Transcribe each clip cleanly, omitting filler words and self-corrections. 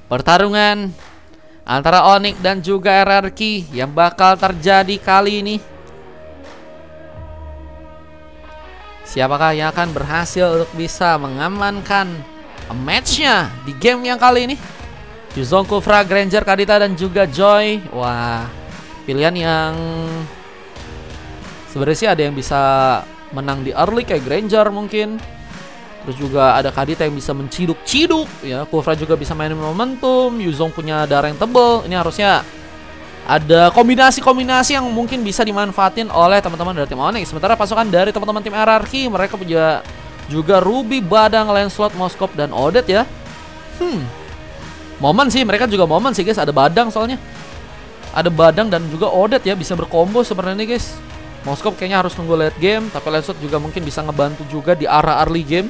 pertarungan antara Onyx dan juga RRQ yang bakal terjadi kali ini. Siapakah yang akan berhasil untuk bisa mengamankan matchnya di game yang kali ini? Yuzong, Kufra, Granger, Kadita, dan juga Joy. Wah, pilihan yang sebenarnya sih ada yang bisa menang di early kayak Granger mungkin. Terus juga ada Kadita yang bisa menciduk-ciduk ya. Kufra juga bisa mainin momentum. Yuzong punya darah yang tebel. Ini harusnya ada kombinasi-kombinasi yang mungkin bisa dimanfaatin oleh teman-teman dari tim Onyx. Sementara pasukan dari teman-teman tim RRQ, mereka punya juga Ruby, Badang, Lancelot, Moskop, dan Odet ya. Momen sih, mereka juga momen sih guys. Ada Badang soalnya. Ada Badang dan juga Odet ya, bisa berkombo sebenarnya guys. Moskop kayaknya harus nunggu late game, tapi Lancelot juga mungkin bisa ngebantu juga di arah early game.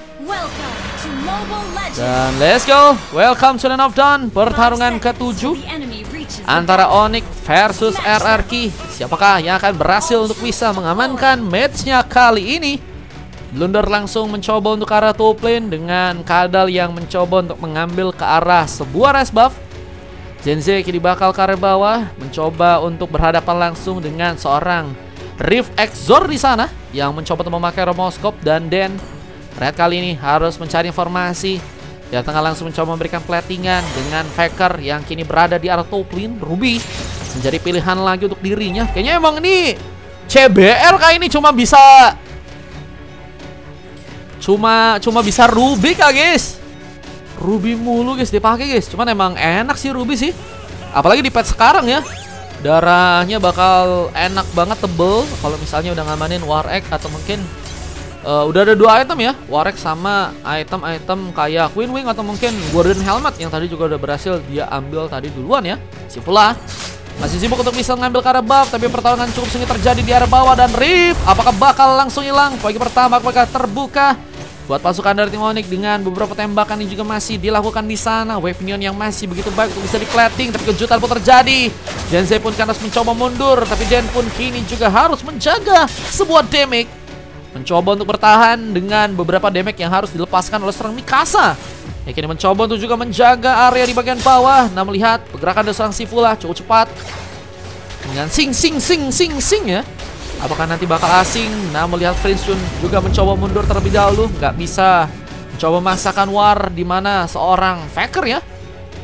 Dan let's go, welcome to the of Dawn. Pertarungan ke-7 antara Onyx versus RRQ. Siapakah yang akan berhasil untuk bisa mengamankan matchnya kali ini? Blunder langsung mencoba untuk ke arah top lane dengan Kadal yang mencoba untuk mengambil ke arah sebuah res buff. Genze kini bakal ke arah bawah, mencoba untuk berhadapan langsung dengan seorang Rift Exor di sana yang mencoba untuk memakai Romoskop. Dan Den Red kali ini harus mencari informasi. Dia tengah langsung mencoba memberikan platingan dengan Faker yang kini berada di arah top lane. Ruby menjadi pilihan lagi untuk dirinya. Kayaknya emang ini CBR kayak ini cuma bisa Ruby kah guys. Ruby mulu guys dipakai guys. Cuman emang enak sih Ruby sih. Apalagi di patch sekarang ya. Darahnya bakal enak banget, tebel. Kalau misalnya udah ngamanin War Egg atau mungkin udah ada 2 item ya, War Egg sama item-item kayak Queen Wing atau mungkin Golden Helmet yang tadi juga udah berhasil dia ambil tadi duluan ya. Si pula masih sibuk untuk bisa ngambil ke arah buff, tapi pertarungan cukup sengit terjadi di arah bawah. Dan Rift apakah bakal langsung hilang? Pagi pertama apakah terbuka buat pasukan dari tim Onyx dengan beberapa tembakan yang juga masih dilakukan di sana. Wave Neon yang masih begitu baik untuk bisa di-plating, tapi kejutan pun terjadi. Genze pun kan harus mencoba mundur, tapi Den pun kini juga harus menjaga sebuah damage. Mencoba untuk bertahan dengan beberapa damage yang harus dilepaskan oleh seorang Mikasa. Ya, kini mencoba untuk juga menjaga area di bagian bawah. Nah, melihat pergerakan dari seorang Sivula cukup cepat dengan sing ya. Apakah nanti bakal asing? Nah, melihat Prince Chun juga mencoba mundur terlebih dahulu, nggak bisa mencoba memaksakan war di mana seorang Faker ya.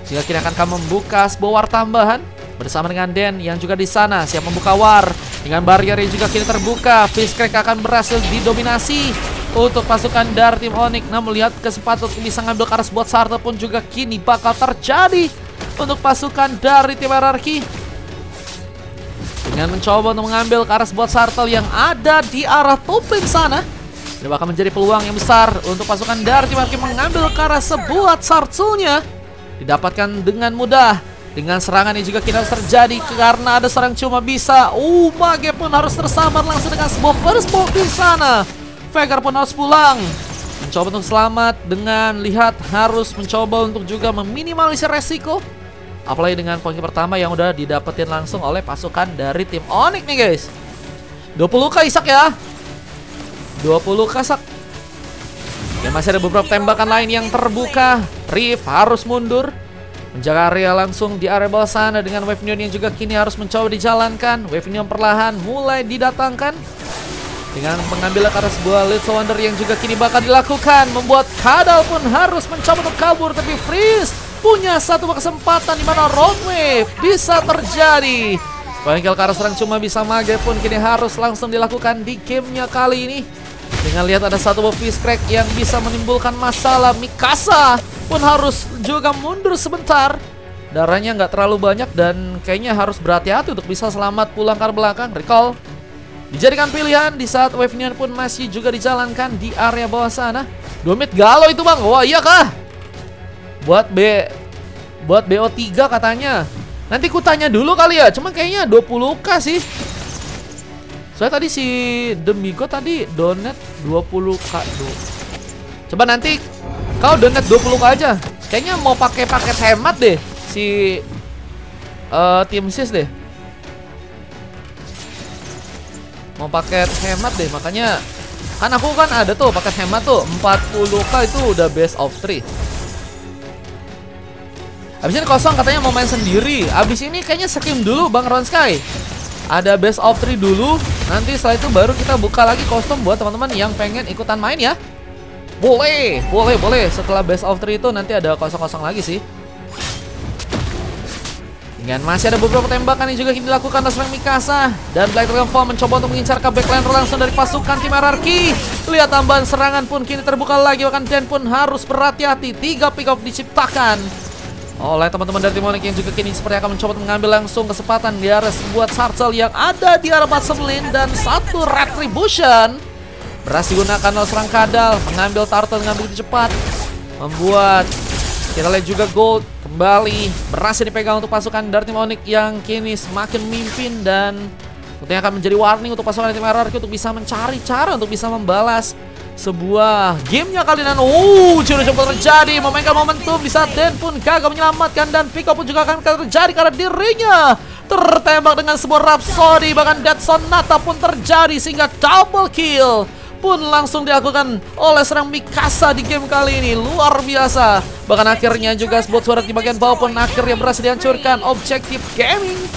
Jika kini akan membuka sebuah war tambahan bersama dengan Den yang juga di sana siap membuka war dengan barrier yang juga kini terbuka. Fishcrack akan berhasil didominasi untuk pasukan dari tim Onyx. Nah, melihat kesempatan untuk bisa ngambil ke arah sebuah Sartel pun juga kini bakal terjadi untuk pasukan dari tim RRQ. Dengan mencoba untuk mengambil ke arah sebuah Sartel yang ada di arah top lane sana. Ini bakal menjadi peluang yang besar untuk pasukan dari tim RRQ mengambil ke arah sebuah Sartelnya. Didapatkan dengan mudah. Dengan serangan yang juga kini harus terjadi karena ada seorang cuma bisa. Mage pun harus tersambar langsung dengan sebuah first block di sana. Faker pun harus pulang. Mencoba untuk selamat dengan lihat harus mencoba untuk juga meminimalisir resiko. Apalagi dengan poin pertama yang udah didapetin langsung oleh pasukan dari tim Onyx nih guys. 20k Isak ya. 20k Isak. Dan masih ada beberapa tembakan lain yang terbuka. Rift harus mundur, menjaga area langsung di area bawah sana dengan Wave Neon yang juga kini harus mencoba dijalankan. Wave Neon perlahan mulai didatangkan dengan mengambil ke arah sebuah Little Wonder yang juga kini bakal dilakukan. Membuat Kadal pun harus mencoba untuk kabur, tapi Freeze punya satu kesempatan di mana Road Wave bisa terjadi. Bangkil ke arah serang cuma bisa Mage pun kini harus langsung dilakukan di gamenya kali ini. Dengan lihat ada satu Fishcrack yang bisa menimbulkan masalah. Mikasa pun harus juga mundur sebentar. Darahnya nggak terlalu banyak dan kayaknya harus berhati-hati untuk bisa selamat pulang ke belakang. Recall dijadikan pilihan di saat Wave Neon pun masih juga dijalankan di area bawah sana. 2 mid galau itu bang. Wah iya kah? Buat BO3 katanya. Nanti ku tanya dulu kali ya. Cuman kayaknya 20k sih. Soalnya tadi si Demigo tadi donate 20k. Coba nanti kau donate 20k aja. Kayaknya mau pakai paket hemat deh si Tim Sis deh. Mau paket hemat deh, makanya kan aku kan ada tuh paket hemat tuh 40k itu udah best of 3. Abis ini kosong katanya mau main sendiri. Abis ini kayaknya skim dulu Bang Ron Sky. Ada best of 3 dulu. Nanti setelah itu baru kita buka lagi kostum buat teman-teman yang pengen ikutan main ya. Boleh. Setelah best of 3 itu nanti ada kosong-kosong lagi sih. Dan masih ada beberapa tembakan yang juga dilakukan oleh seorang Mikasa. Dan Black Dragon Fall mencoba untuk mengincar ke backline langsung dari pasukan tim RRQ. Lihat tambahan serangan pun kini terbuka lagi. Bahkan Dan pun harus berhati-hati. 3 pick off diciptakan oleh teman-teman dari tim Onyx yang juga kini seperti akan mencoba mengambil langsung kesempatan di arah sebuah Turtle yang ada di arah bottom lane. Dan satu Retribution berhasil digunakan oleh seorang Kadal. Mengambil Turtle dengan begitu cepat. Membuat kita lihat juga Gold kembali berhasil dipegang untuk pasukan dari tim Onyx yang kini semakin memimpin. Dan tentunya akan menjadi warning untuk pasukan tim RRQ untuk bisa mencari cara untuk bisa membalas sebuah gamenya kali. Dan curi cepat terjadi, memainkan momentum di saat Dan pun gagal menyelamatkan. Dan pick up pun juga akan terjadi karena dirinya tertembak dengan sebuah Rhapsody. Bahkan Death Sonata pun terjadi sehingga double kill pun langsung dilakukan oleh seorang Mikasa di game kali ini. Luar biasa. Bahkan akhirnya juga spot suara di bagian bawah pun akhirnya berhasil dihancurkan. Objektif Gaming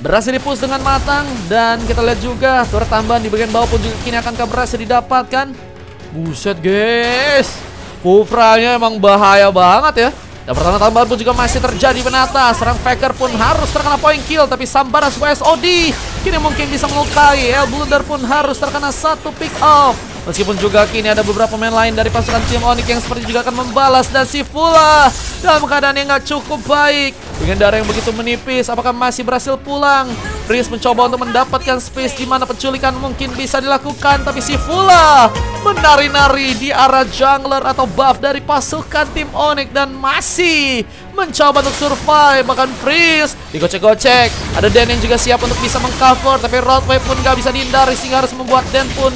berhasil dipush dengan matang. Dan kita lihat juga turret tambahan di bagian bawah pun juga kini akan berhasil didapatkan. Buset guys, Kufranya emang bahaya banget ya. Dan pertama tambahan pun juga masih terjadi penata. Serang Faker pun harus terkena point kill. Tapi sambaran sebuah SOD kini mungkin bisa melukai. El Blunder pun harus terkena satu pick off. Meskipun juga kini ada beberapa pemain lain dari pasukan tim Onyx yang seperti juga akan membalas. Dan si Fula dalam keadaan yang gak cukup baik dengan darah yang begitu menipis. Apakah masih berhasil pulang? Freeze mencoba untuk mendapatkan space di mana penculikan mungkin bisa dilakukan. Tapi si Fula menari-nari di arah jungler atau buff dari pasukan tim Onyx dan masih mencoba untuk survive. Bahkan Freeze digocek-gocek. Ada Dan yang juga siap untuk bisa mengcover, tapi Roadway pun gak bisa dihindari sehingga harus membuat Dan pun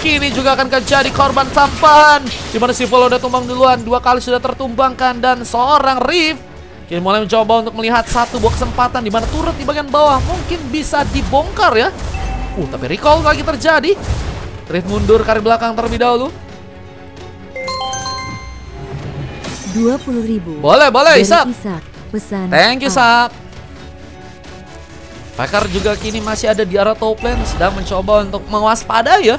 kini juga akan jadi korban tambahan. Dimana si Fula udah tumbang duluan, 2 kali sudah tertumbangkan. Dan seorang Rift kini mulai mencoba untuk melihat satu buah kesempatan di mana turret di bagian bawah mungkin bisa dibongkar ya. Tapi recall lagi terjadi. Rift mundur ke belakang terlebih dahulu. 20.000. Boleh Isak. Pesan. Thank you Sak. Faker juga kini masih ada di arah top lane, sedang mencoba untuk mewaspadai ya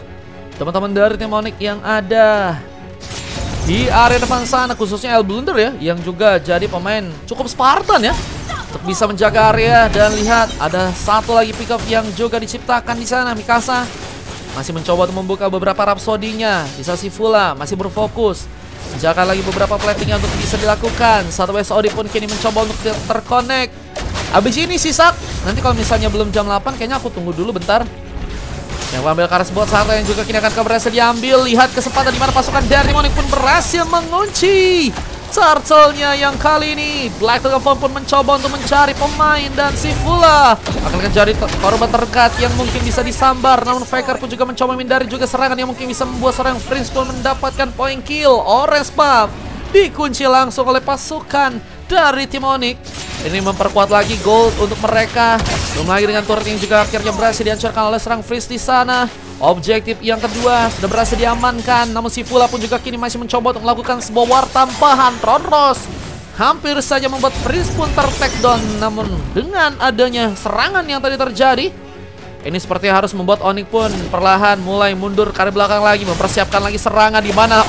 teman-teman dari tim Onyx yang ada di area depan sana, khususnya El Blunder ya, yang juga jadi pemain cukup Spartan ya untuk bisa menjaga area. Dan lihat ada satu lagi pick up yang juga diciptakan di sana. Mikasa masih mencoba untuk membuka beberapa Rhapsody-nya. Bisa si Fula masih berfokus menjaga lagi beberapa platingnya untuk bisa dilakukan. Satu SOD pun kini mencoba untuk terconnect. Abis ini sisak, nanti kalau misalnya belum jam 8 kayaknya aku tunggu dulu bentar. Yang mengambil Karas buat Sarta yang juga kini akan berhasil diambil. Lihat kesempatan di mana pasukan dari Onyx pun berhasil mengunci Turtle-nya yang kali ini. Black Dragon Fall pun mencoba untuk mencari pemain. Dan si Fula akan menjadi korban terdekat yang mungkin bisa disambar. Namun Faker pun juga mencoba menghindari juga serangan yang mungkin bisa membuat seorang Prince pun mendapatkan point kill. Orange buff dikunci langsung oleh pasukan dari tim Onyx. Ini memperkuat lagi gold untuk mereka. Belum lagi dengan turret yang juga akhirnya berhasil dihancurkan oleh serang Freeze di sana. Objektif yang kedua sudah berhasil diamankan. Namun si Fula pun juga kini masih mencoba untuk melakukan sebuah war tambahan. Ronros hampir saja membuat Freeze pun ter-takedown. Namun dengan adanya serangan yang tadi terjadi, ini seperti harus membuat Onyx pun perlahan mulai mundur ke arah belakang lagi, mempersiapkan lagi serangan di mana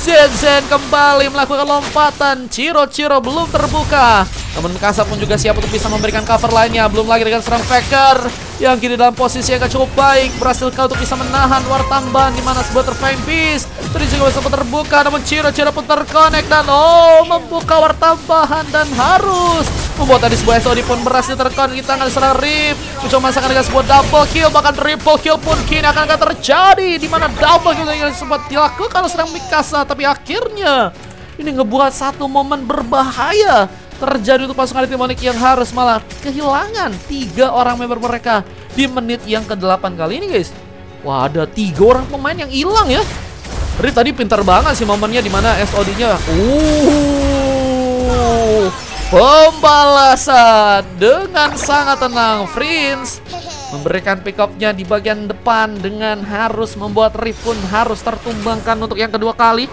Zen kembali melakukan lompatan. Ciro belum terbuka. Namun Mikasa pun juga siap untuk bisa memberikan cover lainnya. Belum lagi dengan serang Faker yang kini dalam posisi yang cukup baik, berhasil untuk bisa menahan war tambahan di mana sebuah Terfine Beast tadi juga bisa terbuka. Namun Ciro pun terkonek dan membuka war tambahan dan harus membuat tadi sebuah SOD pun berhasil terkonek di tangan serang Rip. Mencoba masakan dengan sebuah double kill, bahkan triple kill pun kini akan terjadi di mana double kill yang sempat dilakukan oleh serang Mikasa. Tapi akhirnya ini ngebuat satu momen berbahaya terjadi untuk pasukan tim Onyx yang harus malah kehilangan 3 orang member mereka di menit yang ke-8 kali ini guys. Wah, ada 3 orang pemain yang hilang ya. Rip tadi pintar banget sih momennya di mana SOD-nya. Pembalasan dengan sangat tenang. Prince memberikan pick up-nya di bagian depan dengan harus membuat Rip pun harus tertumbangkan untuk yang kedua kali.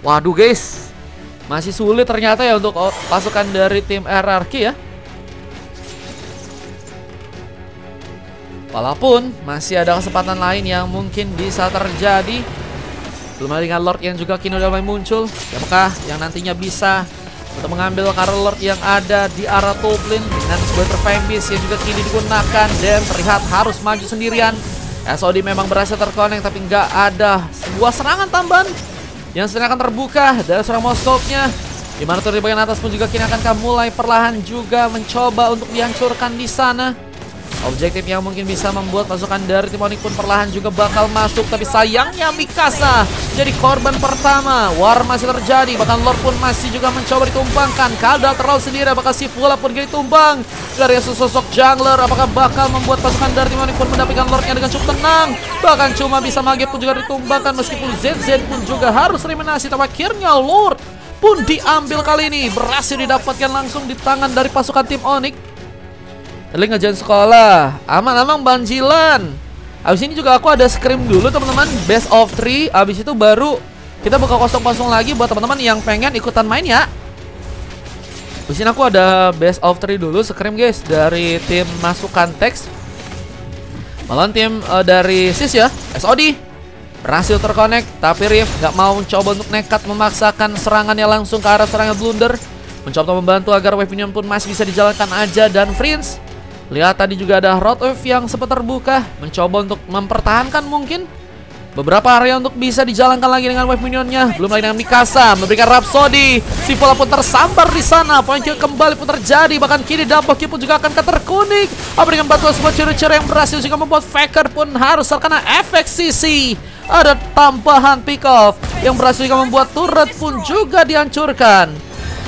Waduh guys, Masih sulit ternyata ya untuk pasukan dari tim RRQ ya. Walaupun masih ada kesempatan lain yang mungkin bisa terjadi. Belum lagi dengan Lord yang juga kini udah mulai muncul. Siapakah yang nantinya bisa untuk mengambil Karel Lord yang ada di arah top lane dengan sebuah Fanbase yang juga kini digunakan dan terlihat harus maju sendirian. SOD memang berhasil terkonek tapi nggak ada sebuah serangan tambahan yang sedang akan terbuka dari seorang Moskopnya. Dimana turun di bagian atas pun juga kini akan mulai perlahan juga mencoba untuk dihancurkan di sana. Objektif yang mungkin bisa membuat pasukan dari tim Onyx pun perlahan juga bakal masuk. Tapi sayangnya Mikasa jadi korban pertama. War masih terjadi, bahkan Lord pun masih juga mencoba ditumbangkan. Kaldal terlalu sendiri, apakah si Fula pun jadi tumbang dari sosok jungler. Apakah bakal membuat pasukan dari tim Onyx pun mendapatkan Lordnya dengan cukup tenang. Bahkan cuma bisa Mage pun juga ditumbangkan, meskipun ZZ pun juga harus eliminasi. Tapi akhirnya Lord pun diambil kali ini, berhasil didapatkan langsung di tangan dari pasukan tim Onyx. Tadi ngejalan sekolah, aman-aman banjilan. Abis ini juga aku ada scrim dulu teman-teman, best of 3. Abis itu baru kita buka kosong-kosong lagi buat teman-teman yang pengen ikutan main ya. Abis ini aku ada best of 3 dulu, scrim guys, dari tim masukan teks. Malah tim dari SIS ya, SOD berhasil terkonek, tapi Rift gak mau mencoba untuk nekat memaksakan serangannya langsung ke arah serangan Blunder. Mencoba membantu agar wave minion pun masih bisa dijalankan aja. Dan Prince, lihat tadi juga ada road wave yang sempat terbuka, mencoba untuk mempertahankan mungkin beberapa area untuk bisa dijalankan lagi dengan wave minionnya. Belum lagi dengan Mikasa memberikan Rhapsody. Si Fula pun tersambar di sana. Point kill kembali pun terjadi. Bahkan kini double kill pun juga akan terkunik. Dengan bantuan sebuah ciri-ciri yang berhasil juga membuat Faker pun harus terkena efek CC. Ada tambahan pick off yang berhasil juga membuat turret pun juga dihancurkan.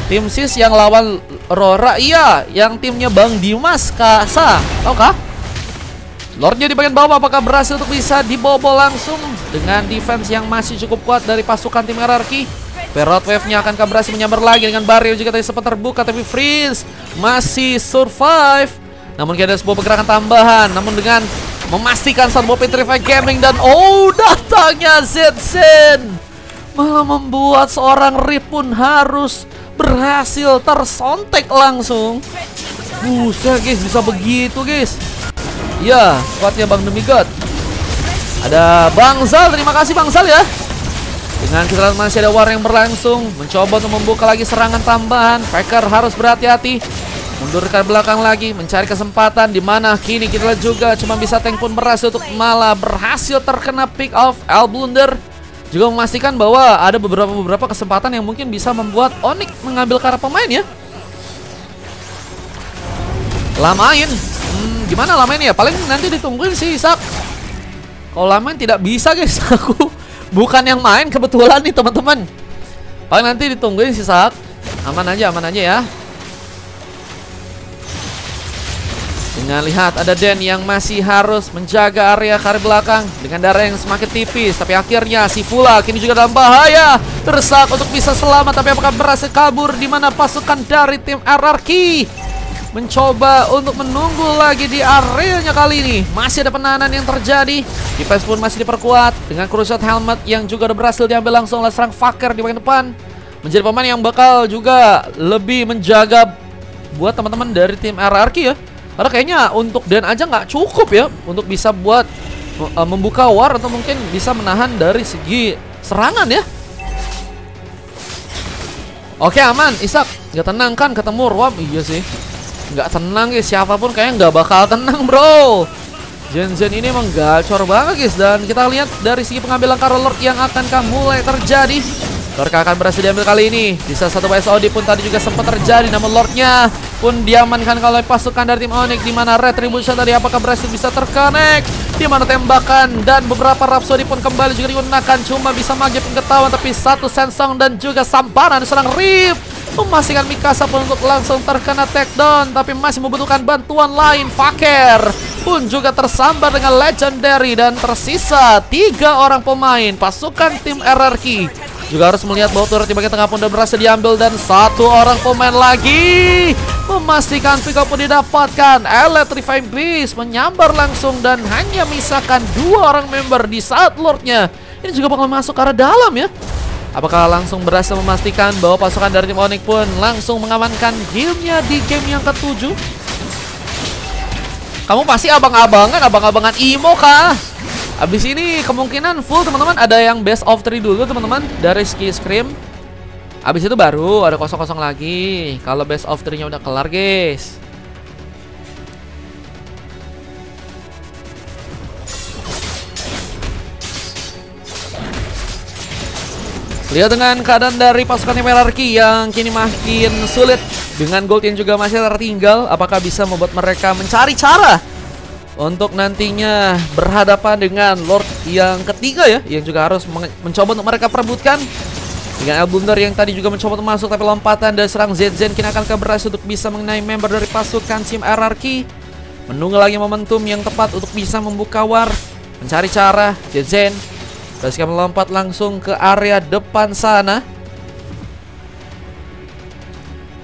Tim SIS yang lawan Rora, iya, yang timnya Bang Dimas Kasa, tahukah? Lordnya di bagian bawah, apakah berhasil untuk bisa dibobol langsung dengan defense yang masih cukup kuat dari pasukan tim RRQ? Perot wave-nya akankah berhasil menyambar lagi dengan barrier juga tadi sempat terbuka, tapi Prince masih survive. Namun ada sebuah pergerakan tambahan, namun dengan memastikan satu Petrify Gaming dan datangnya Zetsen malah membuat seorang Rip pun harus berhasil tersontek langsung. Buset guys, bisa begitu guys. Ya, kuatnya Bang Demigod. Ada Bang Zal, terima kasih Bang Zal ya. Dengan kita lihat masih ada war yang berlangsung, mencoba untuk membuka lagi serangan tambahan. Faker harus berhati-hati, mundur ke belakang lagi, mencari kesempatan. Dimana kini kita lihat juga cuma bisa tank pun berhasil untuk malah berhasil terkena pick off Blunder. Juga memastikan bahwa ada beberapa kesempatan yang mungkin bisa membuat Onyx mengambil karena pemain ya. Lamain, gimana lamain ya? Paling nanti ditungguin sih Isak. Kalau lamain tidak bisa guys, aku bukan yang main kebetulan nih teman-teman. Paling nanti ditungguin sih Isak. Aman aja ya. Dengan lihat ada Den yang masih harus menjaga area karir belakang dengan darah yang semakin tipis. Tapi akhirnya si Fula kini juga dalam bahaya, terdesak untuk bisa selamat. Tapi apakah berhasil kabur? Dimana pasukan dari tim RRQ mencoba untuk menunggu lagi di areanya kali ini. Masih ada penahanan yang terjadi. Defense pun masih diperkuat dengan Crucial Helmet yang juga udah berhasil diambil langsung oleh serang Faker di bagian depan. Menjadi pemain yang bakal juga lebih menjaga buat teman-teman dari tim RRQ ya. Karena kayaknya untuk Den aja nggak cukup ya untuk bisa buat membuka war atau mungkin bisa menahan dari segi serangan ya. Oke aman, Isak. Nggak tenang kan ketemu Ruam? Iya sih, nggak tenang guys. Siapapun kayaknya nggak bakal tenang bro. Zen ini emang gacor banget guys. Dan kita lihat dari segi pengambilan Karel Lord yang akankah mulai terjadi. Lord akan berhasil diambil kali ini. Bisa satu SOD pun tadi juga sempat terjadi, namun Lordnya pun diamankan oleh pasukan dari tim Onyx. Dimana Retribution tadi apakah berhasil bisa terkonek? Dimana tembakan dan beberapa Rhapsody pun kembali juga digunakan. Cuma bisa Mage pun ketahuan, tapi satu Sensong dan juga Samparan serang Rift memastikan Mikasa pun untuk langsung terkena takedown. Tapi masih membutuhkan bantuan lain. Faker pun juga tersambar dengan Legendary. Dan tersisa 3 orang pemain pasukan tim RRQ. Juga harus melihat bahwa turret di bagian tengah pun sudah berhasil diambil. Dan 1 orang pemain lagi memastikan pick up pun didapatkan. Electrify Beast menyambar langsung dan hanya misalkan 2 orang member di saat Lordnya ini juga bakal masuk ke arah dalam ya. Apakah langsung berhasil memastikan bahwa pasukan dari tim Onyx pun langsung mengamankan gamenya di game yang ke-7? Kamu pasti abang-abangan emo kah? Abis ini kemungkinan full teman-teman. Ada yang best of 3 dulu teman-teman dari Ski Scream. Abis itu baru ada kosong-kosong lagi kalau best of 3-nya udah kelar guys. Lihat dengan keadaan dari pasukan tim RRQ yang kini makin sulit, dengan gold yang juga masih tertinggal, apakah bisa membuat mereka mencari cara untuk nantinya berhadapan dengan Lord yang ketiga ya, yang juga harus mencoba untuk mereka perebutkan. Dengan Elblunder yang tadi juga mencoba untuk masuk, tapi lompatan dari serang ZZen kini akan berhasil untuk bisa mengenai member dari pasukan tim RRQ. Menunggu lagi momentum yang tepat untuk bisa membuka war, mencari cara. ZZen berhasil melompat langsung ke area depan sana.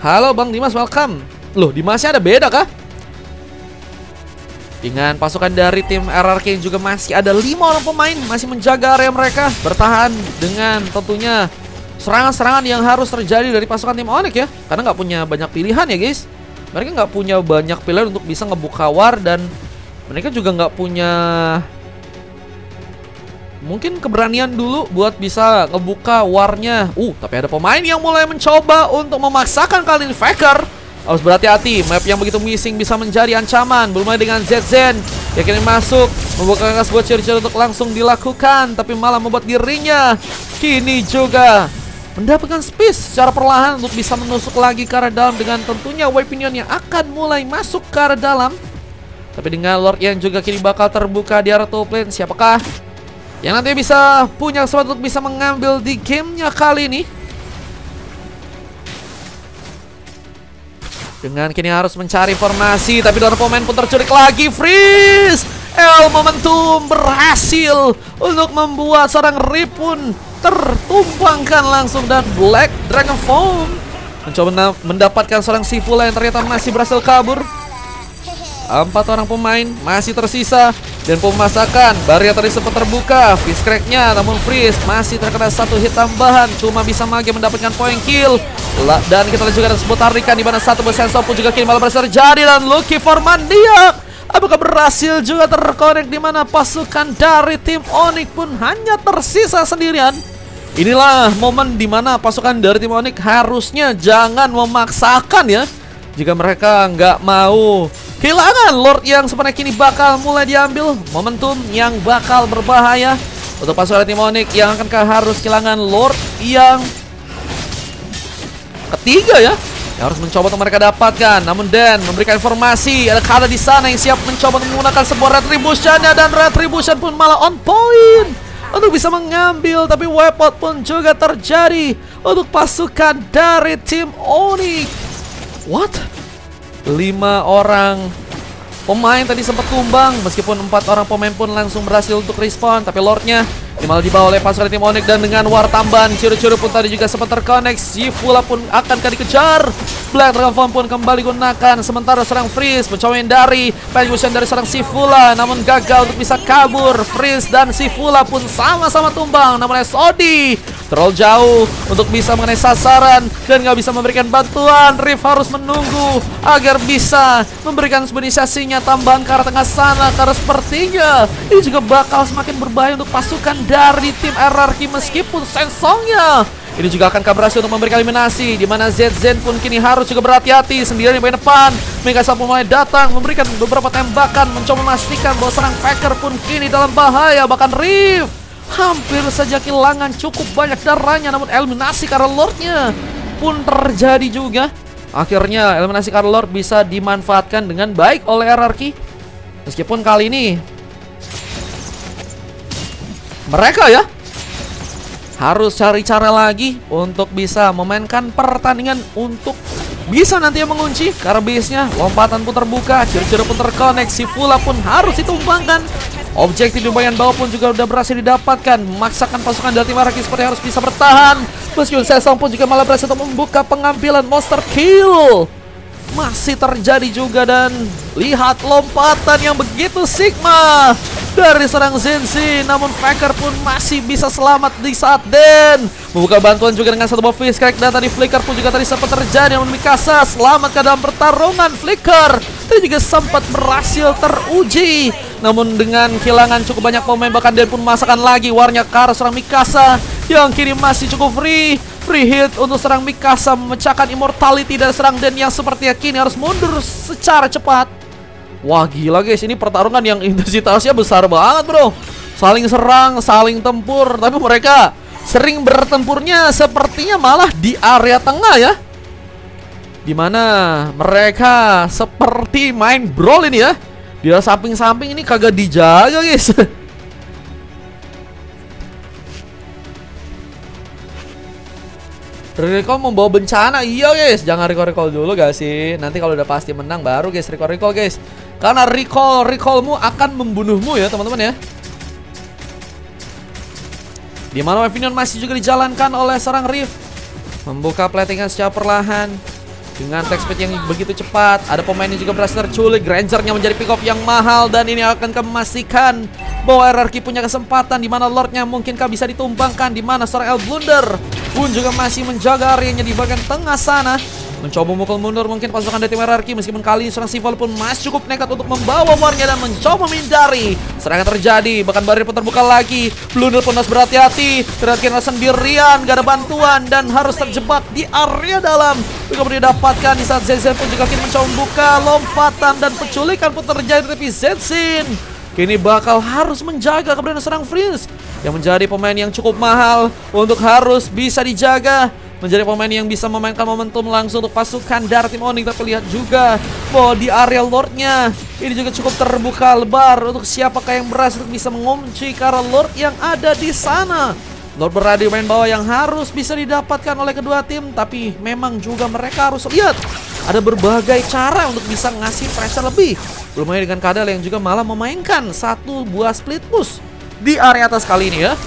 Halo Bang Dimas, welcome. Loh, Dimasnya ada beda kah? Dengan pasukan dari tim RRQ yang juga masih ada 5 orang pemain masih menjaga area mereka, bertahan dengan tentunya serangan-serangan yang harus terjadi dari pasukan tim Onyx ya, karena nggak punya banyak pilihan ya guys. Mereka nggak punya banyak pilihan untuk bisa ngebuka war, dan mereka juga nggak punya mungkin keberanian dulu buat bisa ngebuka warnya. Tapi ada pemain yang mulai mencoba untuk memaksakan kali ini. Faker harus berhati-hati, map yang begitu missing bisa menjadi ancaman. Belum lagi dengan ZZen yang kini masuk, membuka sebuah ciri-ciri untuk langsung dilakukan, tapi malah membuat dirinya kini juga mendapatkan space secara perlahan untuk bisa menusuk lagi ke arah dalam, dengan tentunya Weaponion yang akan mulai masuk ke arah dalam. Tapi dengan Lord yang juga kini bakal terbuka di arah top lane, siapakah yang nanti bisa punya kesempatan untuk bisa mengambil di gamenya kali ini? Dengan kini harus mencari formasi, tapi dari pemain pun terculik lagi. Freeze! Momentum berhasil untuk membuat seorang Rip pun tertumpangkan langsung, dan Black Dragon Foam mencoba mendapatkan seorang Sivula yang ternyata masih berhasil kabur. 4 orang pemain masih tersisa, dan pemasakan barrier tadi sempat terbuka. Fist crack-nya, namun Freeze masih terkena 1 hit tambahan, cuma bisa Mage mendapatkan point kill. Dan kita lihat juga ada sebuah tarikan di mana 1 Senso pun juga kini malah berhasil terjadi, dan Lucky for Mandiak apakah berhasil juga terkonek, di mana pasukan dari tim Onyx pun hanya tersisa sendirian. Inilah momen di mana pasukan dari tim Onyx harusnya jangan memaksakan ya, jika mereka nggak mau kehilangan Lord yang sebenarnya kini bakal mulai diambil. Momentum yang bakal berbahaya untuk pasukan tim Onyx yang akan harus kehilangan Lord yang ketiga ya, yang harus mencoba untuk mereka dapatkan. Namun Dan memberikan informasi, ada Kada di sana yang siap mencoba untuk menggunakan sebuah Retribution-nya, dan Retribution pun malah on point untuk bisa mengambil, tapi weapon pun juga terjadi untuk pasukan dari tim Onyx. What? 5 orang pemain tadi sempat tumbang, meskipun 4 orang pemain pun langsung berhasil untuk respawn, tapi Lordnya malah dibawa oleh pasukan tim Onyx, dan dengan war tambahan curi-curi pun tadi juga sempat terkonek. Sivula pun akan dikejar. Black Dragon Form pun kembali gunakan, sementara serang Freeze mencoba menghindari pengusian dari serang Sivula, namun gagal untuk bisa kabur. Freeze dan Sivula pun sama-sama tumbang, namun SOD terlalu jauh untuk bisa mengenai sasaran dan nggak bisa memberikan bantuan. Riff harus menunggu agar bisa memberikan inisiasinya tambahan ke arah tengah sana, karena sepertinya ini juga bakal semakin berbahaya untuk pasukan dari tim RRQ, meskipun Sensongnya ini juga akan berhasil untuk memberikan eliminasi, di mana ZZen pun kini harus juga berhati-hati sendirian di bagian depan. Megasap mulai datang memberikan beberapa tembakan, mencoba memastikan bahwa serang Faker pun kini dalam bahaya. Bahkan Riff hampir saja kehilangan cukup banyak darahnya, namun eliminasi karena Lordnya pun terjadi juga. Akhirnya eliminasi karena Lord bisa dimanfaatkan dengan baik oleh RRQ, meskipun kali ini mereka ya harus cari cara lagi untuk bisa memainkan pertandingan untuk bisa nanti mengunci, karena base-nya lompatan pun terbuka, ciri-ciri pun terkoneksi, Sivula pun harus ditumbangkan. Objektif di bagian bawah pun juga udah berhasil didapatkan, memaksakan pasukan dari tim RRQ seperti harus bisa bertahan. Meskipun Sesong pun juga malah berhasil untuk membuka pengambilan monster kill. Masih terjadi juga, dan lihat lompatan yang begitu Sigma dari serang Zensin. Namun Faker pun masih bisa selamat di saat Den membuka bantuan juga dengan satu buah Fish Crack. Dan tadi Flicker pun juga tadi sempat terjadi, namun Mikasa selamat ke dalam pertarungan. Flicker tadi juga sempat berhasil teruji, namun dengan kehilangan cukup banyak pemain, bahkan Den pun memasakkan lagi warnya ke arah serang Mikasa yang kini masih cukup free hit untuk serang Mikasa, memecahkan immortality dari serang Den yang sepertinya kini harus mundur secara cepat. Wah gila guys, ini pertarungan yang intensitasnya besar banget bro. Saling serang, saling tempur, tapi mereka sering bertempurnya sepertinya malah di area tengah ya, dimana mereka seperti main brawl ini ya. Di samping-samping ini kagak dijaga guys. Recall membawa bencana. Iya guys, jangan recall dulu gak sih. Nanti kalau udah pasti menang baru guys recall guys. Karena recallmu akan membunuhmu ya teman-teman ya. Dimana Opinion masih juga dijalankan oleh seorang Rift, membuka platingan secara perlahan dengan attack speed yang begitu cepat. Ada pemain yang juga berhasil terculik. Grangernya menjadi pick off yang mahal, dan ini akan memastikan bahwa RRQ punya kesempatan, dimana Lordnya mungkinkah bisa ditumbangkan, dimana seorang Elblunder pun juga masih menjaga areanya di bagian tengah sana, mencoba memukul mundur mungkin pasukan dari tim RRQ. Meskipun kali ini seorang Sival pun masih cukup nekat untuk membawa warnya dan mencoba menghindari serangan terjadi. Bahkan barrier pun terbuka lagi. Blunder pun harus berhati-hati. Terakhir sendirian, gak ada bantuan dan harus terjebak di area dalam. Kemudian didapatkan di saat Zensin pun juga kini mencoba membuka lompatan, dan penculikan pun terjadi. Tapi Zensin kini bakal harus menjaga keberadaan serang Prince yang menjadi pemain yang cukup mahal untuk harus bisa dijaga, menjadi pemain yang bisa memainkan momentum langsung untuk pasukan dari tim Onyx. Tapi lihat juga bahwa di area Lordnya ini juga cukup terbuka lebar untuk siapakah yang berhasil bisa mengunci ke arah Lord yang ada di sana. Lord berada di main bawah yang harus bisa didapatkan oleh kedua tim, tapi memang juga mereka harus lihat ada berbagai cara untuk bisa ngasih pressure lebih. Belum lagi dengan Kadal yang juga malah memainkan satu buah split push di area atas kali ini ya.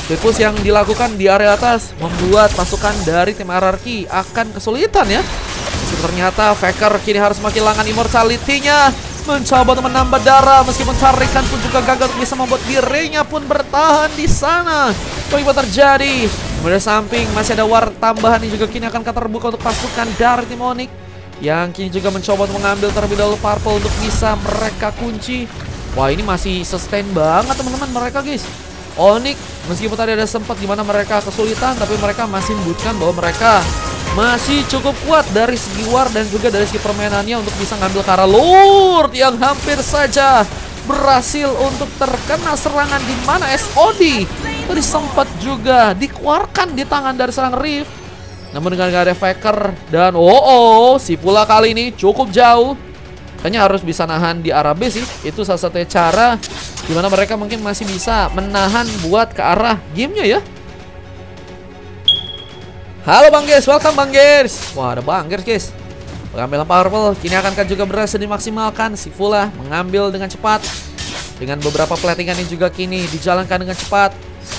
Split push yang dilakukan di area atas membuat pasukan dari tim RRQ akan kesulitan ya. Meskipun ternyata Faker kini harus kehilangan immortality-nya, mencoba untuk menambah darah, meskipun tarikan pun juga gagal untuk bisa membuat dirinya pun bertahan di sana. Apa terjadi? Kemudian samping masih ada war tambahan yang juga kini akan terbuka untuk pasukan dari tim Onyx, yang kini juga mencoba untuk mengambil terlebih dahulu purple untuk bisa mereka kunci. Wah ini masih sustain banget teman-teman mereka guys. Onyx meskipun tadi ada sempat dimana mereka kesulitan, tapi mereka masih membuktikan bahwa mereka masih cukup kuat dari segi war dan juga dari segi permainannya untuk bisa ngambil ke arah Lord yang hampir saja berhasil untuk terkena serangan, di mana SOD tadi sempat juga dikeluarkan di tangan dari serang Rift. Namun dengan gak ada Faker dan si pula kali ini cukup jauh. Kayaknya harus bisa nahan di arah B sih. Itu salah satu cara dimana mereka mungkin masih bisa menahan buat ke arah gamenya ya. Halo Bang Gers, welcome Bang Gers. Wah ada Bang Gers guys. Pengambilan purple kini akankah juga berhasil dimaksimalkan. Si Fula mengambil dengan cepat, dengan beberapa platingan yang juga kini dijalankan dengan cepat.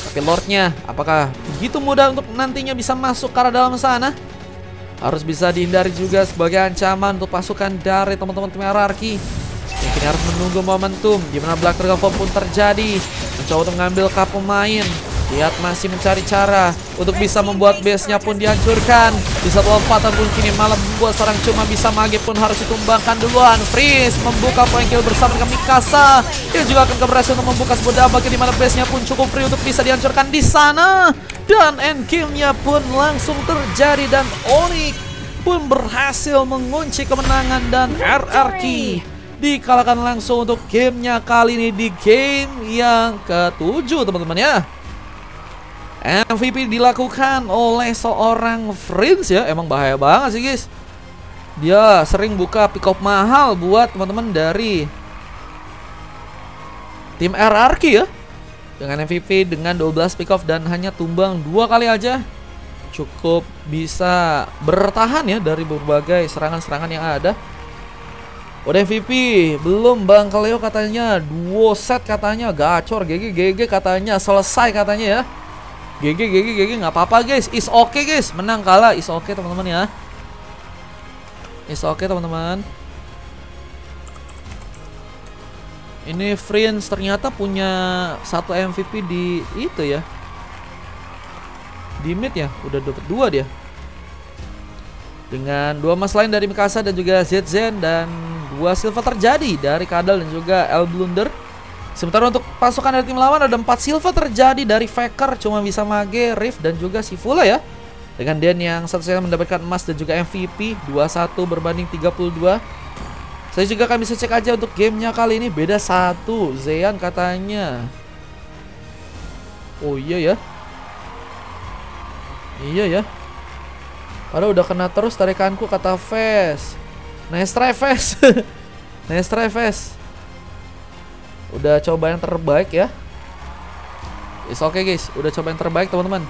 Tapi Lordnya apakah begitu mudah untuk nantinya bisa masuk ke arah dalam sana? Harus bisa dihindari juga sebagai ancaman untuk pasukan dari teman-teman tim RRQ. Yang kini harus menunggu momentum, dimana Black Dragon pun terjadi, mencoba untuk mengambil kap pemain. Lihat masih mencari cara untuk bisa membuat base-nya pun dihancurkan. Di satu lompatan pun kini malah membuat seorang cuma bisa mage pun harus ditumbangkan duluan. Freeze membuka point kill bersama dengan Mikasa, yang juga akan berhasil untuk membuka sebuah damage, di mana base-nya pun cukup free untuk bisa dihancurkan di sana. Dan end game-nya pun langsung terjadi, dan Onyx pun berhasil mengunci kemenangan, dan RRQ dikalahkan langsung untuk gamenya kali ini di game yang ke-7 teman-teman ya. MVP dilakukan oleh seorang Prince ya. Emang bahaya banget sih guys. Dia sering buka pick up mahal buat teman-teman dari tim RRQ ya. Dengan MVP dengan 12 pick off dan hanya tumbang 2 kali aja, cukup bisa bertahan ya dari berbagai serangan-serangan yang ada. Udah MVP belum Bang Cleo katanya, duo set katanya, gacor GG katanya, selesai katanya ya. GG nggak apa-apa guys, is okay guys, menang kalah is okay teman-teman ya, is okay teman-teman. Ini Friends ternyata punya satu MVP di itu ya. Di mid ya, udah dapat 2 dia. Dengan 2 emas lain dari Mikasa dan juga ZZ, dan 2 silver terjadi dari Kadal dan juga El Blunder. Sementara untuk pasukan dari tim lawan ada 4 silver terjadi dari Faker, cuma bisa Mage, Rift dan juga si Fula ya. Dengan Den yang satu-satunya mendapatkan emas dan juga MVP 21 berbanding 32. Saya juga akan bisa cek aja untuk gamenya kali ini, beda 1 Zean katanya. Oh iya ya. Iya ya. Padahal udah kena terus tarikanku kata Ves. Nice try Ves. Nice try Ves. Udah coba yang terbaik ya. It's okay guys, udah coba yang terbaik teman-teman.